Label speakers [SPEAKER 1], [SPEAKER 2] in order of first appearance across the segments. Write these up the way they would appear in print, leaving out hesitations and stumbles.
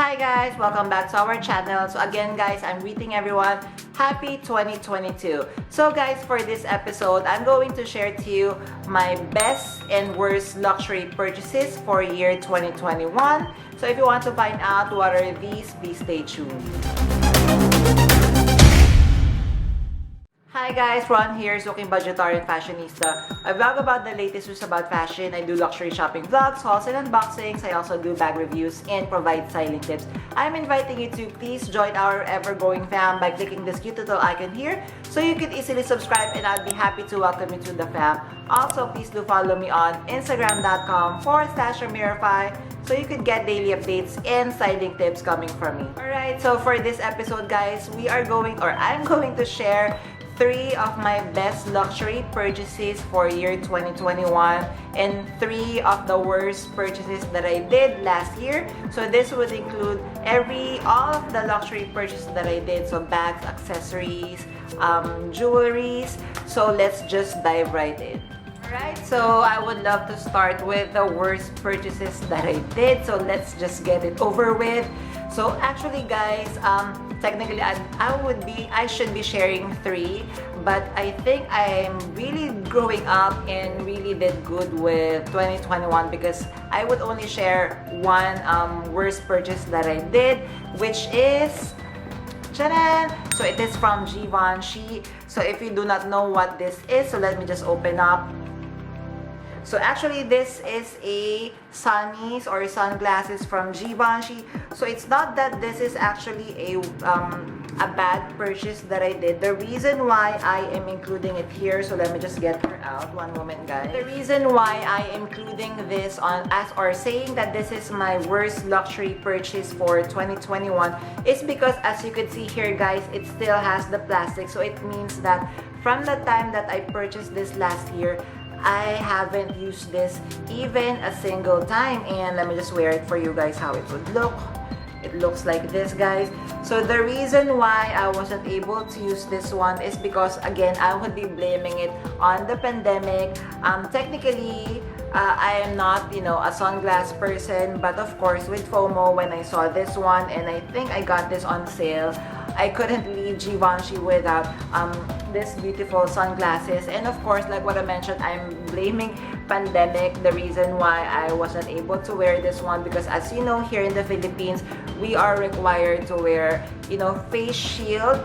[SPEAKER 1] Hi guys! Welcome back to our channel. So again guys, I'm greeting everyone happy 2022. So guys, for this episode, I'm going to share to you my best and worst luxury purchases for year 2021. So if you want to find out what are these, please stay tuned. Hi guys, Ron here, Suking Budgetarian Fashionista. I vlog about the latest news about fashion. I do luxury shopping vlogs, hauls and unboxings. I also do bag reviews and provide styling tips. I'm inviting you to please join our ever-growing fam by clicking this cute little icon here so you can easily subscribe, and I'll be happy to welcome you to the fam. Also, please do follow me on Instagram.com/Ramirify so you could get daily updates and styling tips coming from me. Alright, so for this episode guys, I'm going to share 3 of my best luxury purchases for year 2021 and 3 of the worst purchases that I did last year. So this would include all of the luxury purchases that I did, so bags, accessories, jewelries. So let's just dive right in. Alright, so I would love to start with the worst purchases that I did. So let's just get it over with. So actually guys, technically I should be sharing 3, but I think I'm really growing up and really did good with 2021 because I would only share one worst purchase that I did, which is Charan! So it is from Givenchy. So if you do not know what this is, so let me just open up. So actually this is a sunnies or sunglasses from Givenchy. So it's not that this is actually a bad purchase that I did. The reason why I am including it here, so let me just get her out, one moment guys. The reason why I am including this saying that this is my worst luxury purchase for 2021 is because, as you could see here guys, it still has the plastic. So it means that from the time that I purchased this last year, I haven't used this even a single time. And let me just wear it for you guys how it would look. It looks like this guys. So the reason why I wasn't able to use this one is because, again, I would be blaming it on the pandemic. Technically, I am not, a sunglass person, but of course with FOMO, when I saw this one and I think I got this on sale, I couldn't leave Givenchy without this beautiful sunglasses. And of course, like what I mentioned, I'm blaming pandemic, the reason why I wasn't able to wear this one, because as you know, here in the Philippines, we are required to wear, face shield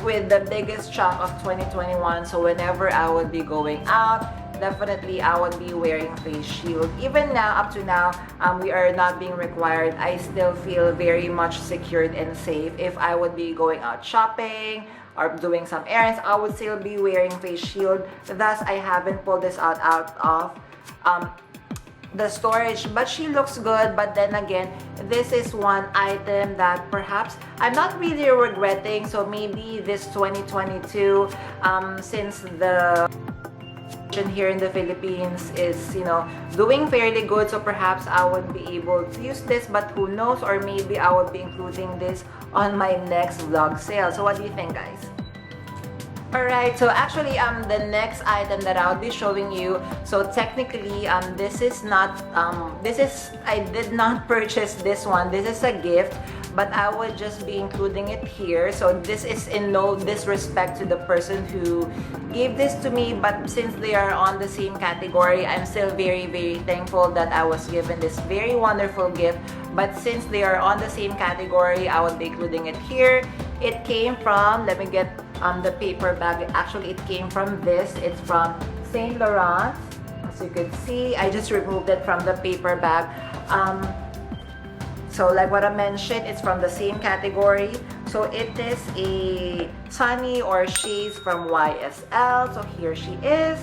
[SPEAKER 1] with the biggest chunk of 2021. So whenever I would be going out, definitely I would be wearing face shield. Even now, up to now, we are not being required. I still feel very much secured and safe. If I would be going out shopping or doing some errands, I would still be wearing face shield. Thus, I haven't pulled this out of the storage, but she looks good. But then again, this is one item that perhaps I'm not really regretting. So maybe this 2022, since the here in the Philippines is doing fairly good, so perhaps I would be able to use this, but who knows, or maybe I would be including this on my next vlog sale. So what do you think guys? Alright, so actually the next item that I'll be showing you, so technically this is not I did not purchase this one. This is a gift, but I would just be including it here. So this is in no disrespect to the person who gave this to me, but since they are on the same category, I'm still very, very thankful that I was given this very wonderful gift. But since they are on the same category, I would be including it here. It came from, let me get the paper bag. Actually, it came from this. It's from Saint Laurent. As you can see, I just removed it from the paper bag. So like what I mentioned, it's from the same category. So it is a sunny or shades from YSL. So here she is.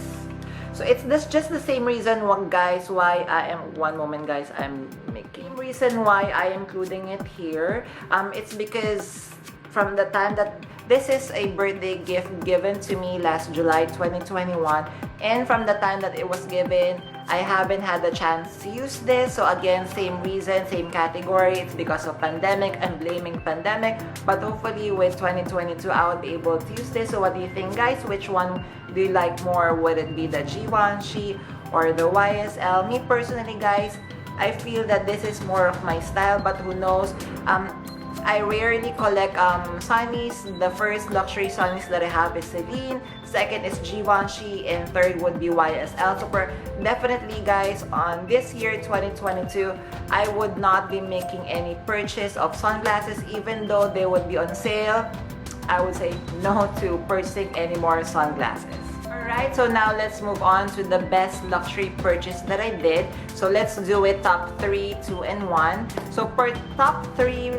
[SPEAKER 1] So it's just the same reason guys why I am, one moment guys, I'm making reason why I am including it here. It's because from the time that this is a birthday gift given to me last July 2021, and from the time that it was given, I haven't had the chance to use this. So again, same reason, same category. It's because of pandemic. I'm blaming pandemic, but hopefully with 2022 I will be able to use this. So what do you think guys? Which one do you like more? Would it be the Givenchy or the YSL? Me personally guys, I feel that this is more of my style, but who knows. I rarely collect sunnies. The first luxury sunnies that I have is Celine, second is Givenchy, and third would be YSL. So for definitely guys, on this year 2022, I would not be making any purchase of sunglasses even though they would be on sale. I would say no to purchasing any more sunglasses. Alright, so now let's move on to the best luxury purchase that I did. So let's do it top 3, 2, and 1. So for top 3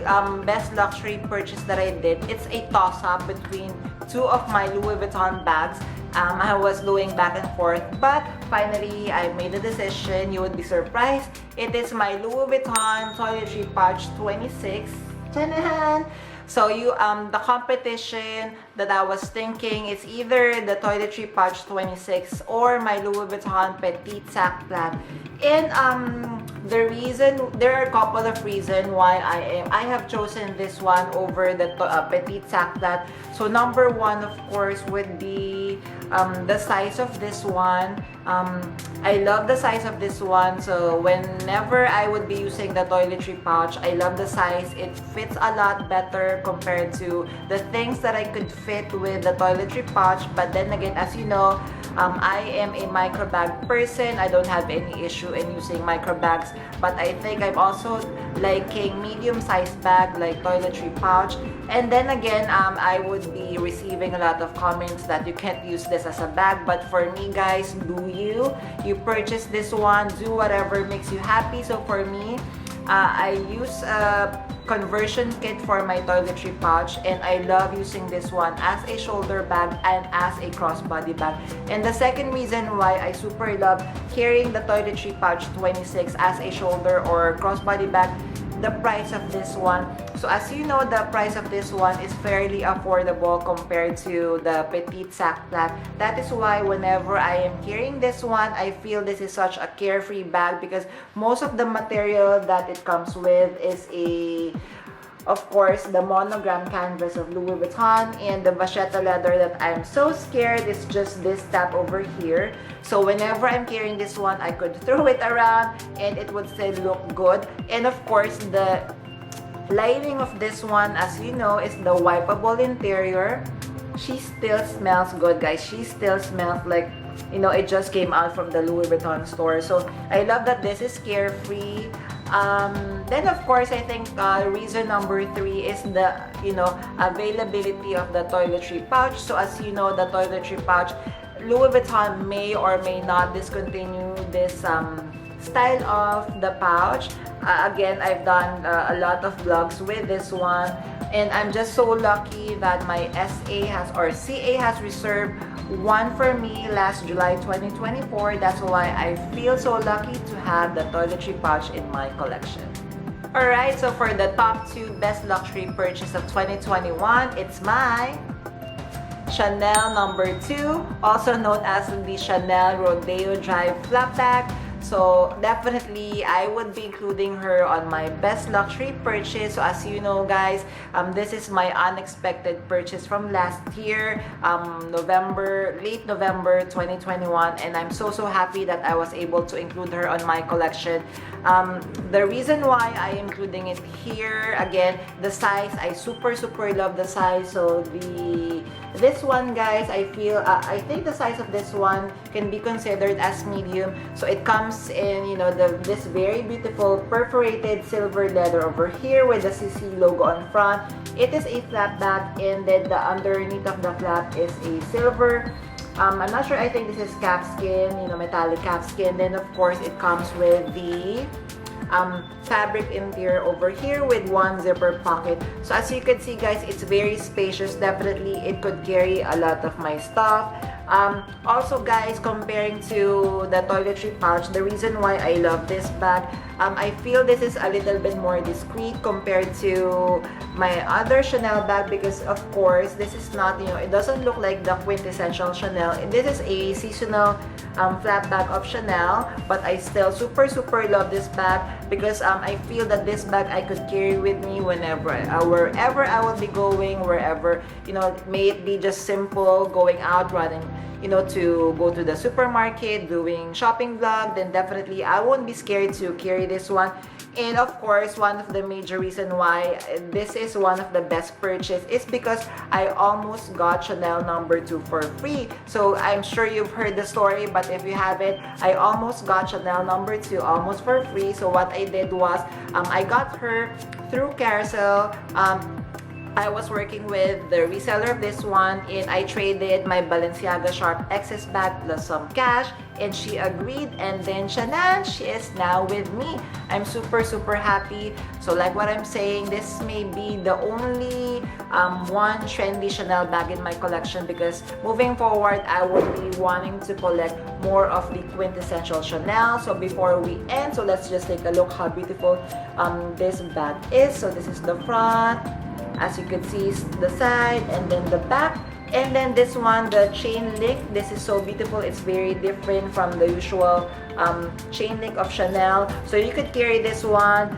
[SPEAKER 1] best luxury purchase that I did, it's a toss-up between 2 of my Louis Vuitton bags. I was doing back and forth, but finally I made a decision. You would be surprised. It is my Louis Vuitton Toiletry Pouch 26. Ta-da! So the competition that I was thinking is either the Toiletry Pouch 26 or my Louis Vuitton Petite Sac Plat. And there are a couple of reasons why I have chosen this one over the Petite Sac Plat. So number 1, of course, would be the size of this one. I love the size of this one, so whenever I would be using the toiletry pouch, I love the size. It fits a lot better compared to the things that I could fit with the toiletry pouch. But then again, as you know, I am a micro bag person. I don't have any issue in using micro bags, but I think I'm also liking medium-sized bag like toiletry pouch. And then again, I would be receiving a lot of comments that you can't use this as a bag, but for me guys, you purchase this one, do whatever makes you happy. So for me, I use a conversion kit for my toiletry pouch, and I love using this one as a shoulder bag and as a crossbody bag. And the second reason why I super love carrying the toiletry pouch 26 as a shoulder or crossbody bag, the price of this one. So as you know, the price of this one is fairly affordable compared to the Petite Sac Plat. That is why whenever I am carrying this one, I feel this is such a carefree bag because most of the material that it comes with is of course, the monogram canvas of Louis Vuitton, and the vachetta leather that I'm so scared is just this tab over here. So whenever I'm carrying this one, I could throw it around and it would still look good. And of course, the lining of this one, as you know, is the wipeable interior. She still smells good, guys. She still smells like, you know, it just came out from the Louis Vuitton store. So I love that this is carefree. Then of course, I think reason number 3 is the, you know, availability of the toiletry pouch. So as you know, the toiletry pouch, Louis Vuitton may or may not discontinue this style of the pouch. Again, I've done a lot of vlogs with this one, and I'm just so lucky that my CA has reserved one for me last July 2024. That's why I feel so lucky to have the toiletry pouch in my collection. Alright, so for the top 2 best luxury purchase of 2021, it's my Chanel number 2, also known as the Chanel Rodeo Drive Flap Bag. So definitely I would be including her on my best luxury purchase. So as you know guys, this is my unexpected purchase from last year, late November 2021, and I'm so happy that I was able to include her on my collection. The reason why I am including it here, again, the size, I super love the size. So this one guys, I think the size of this one can be considered as medium. So it comes in, you know, this very beautiful perforated silver leather over here with the CC logo on front. It is a flap bag, and then the underneath of the flap is a silver, I'm not sure, I think this is calfskin, you know, metallic calfskin. Then of course it comes with the fabric interior over here with one zipper pocket. So as you can see guys, it's very spacious. Definitely it could carry a lot of my stuff. Also guys, comparing to the toiletry pouch, the reason why I love this bag, I feel this is a little bit more discreet compared to my other Chanel bag, because of course this is not, you know, it doesn't look like the quintessential Chanel. This is a seasonal flat bag of Chanel, but I still super love this bag because I feel that this bag I could carry with me whenever, wherever I will be going, wherever, you know, may it be just simple going out, you know, to go to the supermarket, doing shopping vlog, then definitely I won't be scared to carry this one. And of course, one of the major reason why this is one of the best purchase is because I almost got Chanel number 2 for free. So I'm sure you've heard the story, but if you haven't, I almost got Chanel number 2 almost for free. So what I did was, I got her through Carousel. I was working with the reseller of this one, and I traded my Balenciaga Sharp excess bag plus some cash, and she agreed, and then Chanel, she is now with me. I'm super happy. So like what I'm saying, this may be the only one trendy Chanel bag in my collection, because moving forward I will be wanting to collect more of the quintessential Chanel. So before we end, so let's just take a look how beautiful this bag is. So this is the front, as you can see, the side, and then the back. And then this one, the chain link, this is so beautiful. It's very different from the usual chain link of Chanel. So you could carry this one,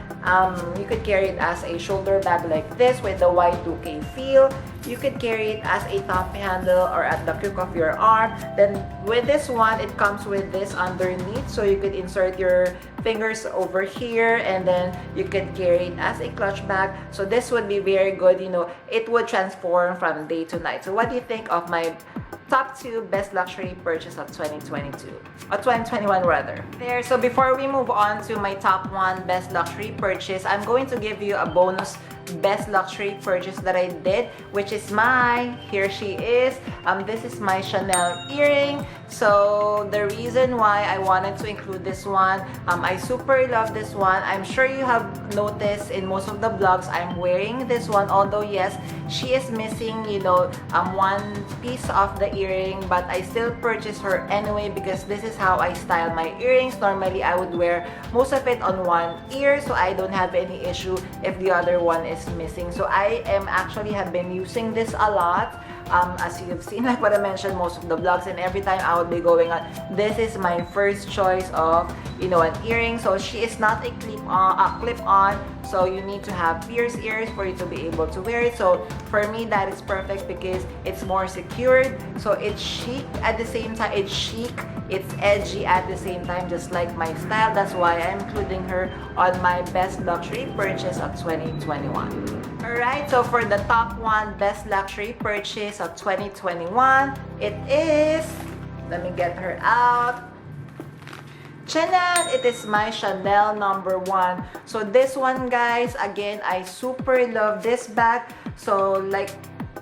[SPEAKER 1] you could carry it as a shoulder bag like this with the Y2K feel. You could carry it as a top handle or at the crook of your arm. Then with this one, it comes with this underneath, so you could insert your fingers over here, and then you could carry it as a clutch bag. So this would be very good, you know, it would transform from day to night. So what do you think of my top 2 best luxury purchase of 2022 or 2021 rather? There. So before we move on to my top 1 best luxury purchase, I'm going to give you a bonus best luxury purchase that I did, which is here she is. This is my Chanel earring. So the reason why I wanted to include this one, I super love this one. I'm sure you have noticed in most of the vlogs I'm wearing this one, although yes, she is missing, you know, one piece of the earring, but I still purchased her anyway because this is how I style my earrings. Normally I would wear most of it on one ear, so I don't have any issue if the other one is missing. So I have been using this a lot. As you've seen, like what I mentioned, most of the vlogs, and every time I would be going on, this is my first choice of, you know, an earring. So she is not a clip-on, so you need to have pierced ears for you to be able to wear it. So for me, that is perfect because it's more secured. So it's chic at the same time. It's chic, it's edgy at the same time, just like my style. That's why I'm including her on my best luxury purchase of 2021. Alright, so for the top 1 best luxury purchase of 2021, it is, let me get her out, Chanel. It is my Chanel number 1. So this one, guys, again, I super love this bag. So like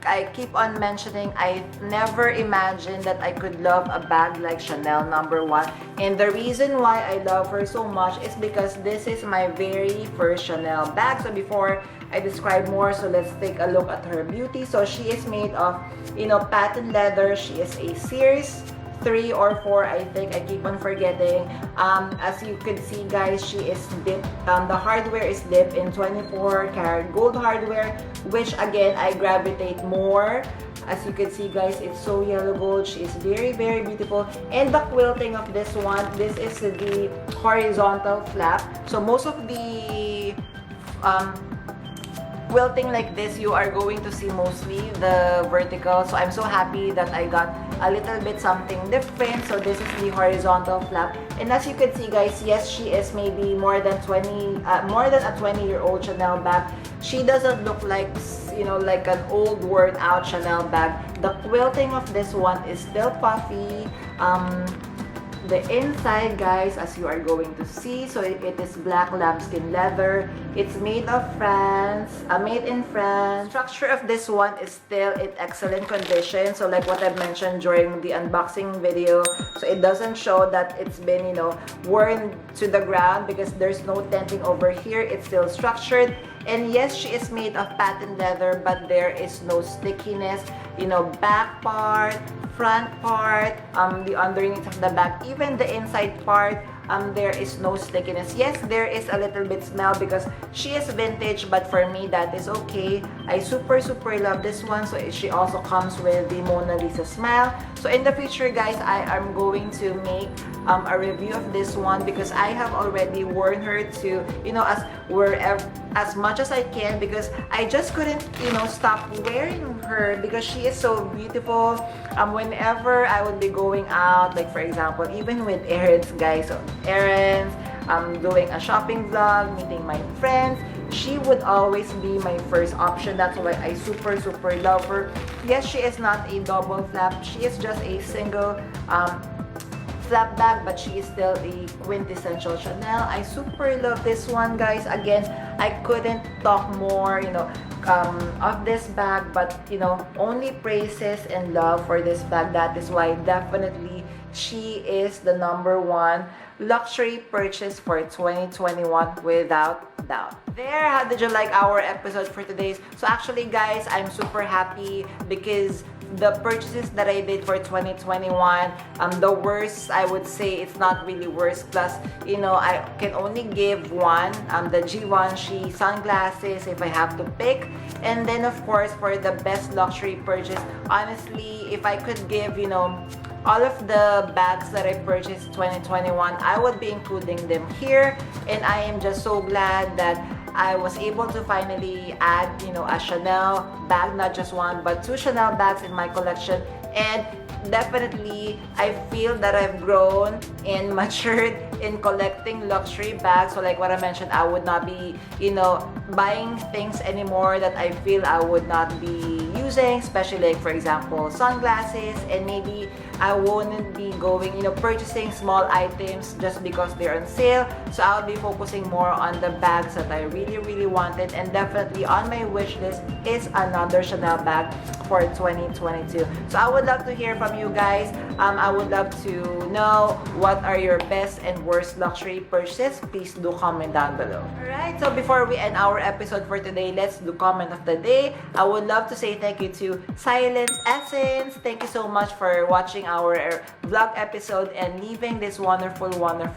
[SPEAKER 1] I keep on mentioning, I never imagined that I could love a bag like Chanel number 1. And the reason why I love her so much is because this is my very first Chanel bag. So before I describe more, so let's take a look at her beauty. So she is made of, you know, patent leather. She is a series 3 or 4, I think. I keep on forgetting. As you can see, guys, she is dipped. The hardware is dipped in 24 karat gold hardware, which again I gravitate more. As you can see, guys, it's so yellow gold. She is very beautiful. And the quilting of this one, this is the horizontal flap. So most of the quilting like this, you are going to see mostly the vertical. So I'm so happy that I got a little bit something different. So this is the horizontal flap, and as you can see, guys, yes, she is maybe more than a 20-year-old Chanel bag. She doesn't look like, you know, like an old worn out Chanel bag. The quilting of this one is still puffy. The inside, guys, as you are going to see, so it is black lambskin leather. It's made of France, made in France. Structure of this one is still in excellent condition. So like what I mentioned during the unboxing video, so it doesn't show that it's been, you know, worn to the ground because there's no tenting over here. It's still structured. And yes, she is made of patent leather, but there is no stickiness. You know, back part, front part, the underneath of the bag, even the inside part, there is no stickiness. Yes, there is a little bit smell because she is vintage, but for me that is okay. I super love this one. So she also comes with the Mona Lisa smile. So in the future guys, I am going to make a review of this one because I have already worn her to, you know, as much as I can, because I just couldn't, you know, stop wearing her because she is so beautiful. Whenever I would be going out, like for example, even with errands guys, so errands, doing a shopping vlog, meeting my friends, she would always be my first option. That's why I super love her. Yes, she is not a double flap, she is just a single flap bag, but she is still a quintessential Chanel. I super love this one guys. Again, I couldn't talk more, you know, of this bag, but you know, only praises and love for this bag. That is why definitely she is the #1 luxury purchase for 2021 without doubt. There, how did you like our episode for today? So actually guys, I'm super happy because the purchases that I did for 2021, the worst, I would say it's not really worst, plus you know, I can only give one, the Givenchy sunglasses if I have to pick. And then of course for the best luxury purchase, honestly, if I could give, you know, all of the bags that I purchased 2021, I would be including them here. And I am just so glad that I was able to finally add, you know, a Chanel bag, not just one, but 2 Chanel bags in my collection. And definitely, I feel that I've grown and matured in collecting luxury bags. So like what I mentioned, I would not be, you know, buying things anymore that I feel I would not be using, especially like for example, sunglasses, and maybe I wouldn't be going, you know, purchasing small items just because they're on sale. So I'll be focusing more on the bags that I really wanted, and definitely on my wish list is another Chanel bag for 2022. So I would love to hear from you guys. I would love to know what are your best and worst luxury purchases. Please do comment down below. Alright, so before we end our episode for today, let's do comment of the day. I would love to say thank you to Silent Essence. Thank you so much for watching our vlog episode and leaving this wonderful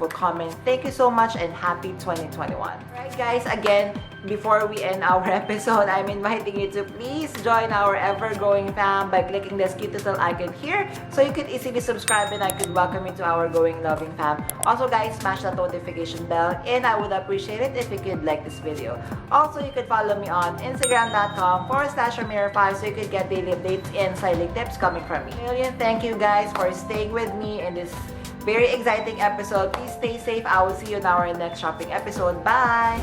[SPEAKER 1] comment. Thank you so much and happy 2021. Alright guys, again, before we end our episode, I'm inviting you to please join our ever-growing fam by clicking this cute little icon here so you could easily subscribe and I could welcome you to our growing loving fam. Also guys, smash that notification bell and I would appreciate it if you could like this video. Also, you could follow me on Instagram.com/Ramira5 so you could get daily updates and styling tips coming from me. Thank you guys for staying with me in this very exciting episode. Please stay safe. I will see you in our next shopping episode. Bye!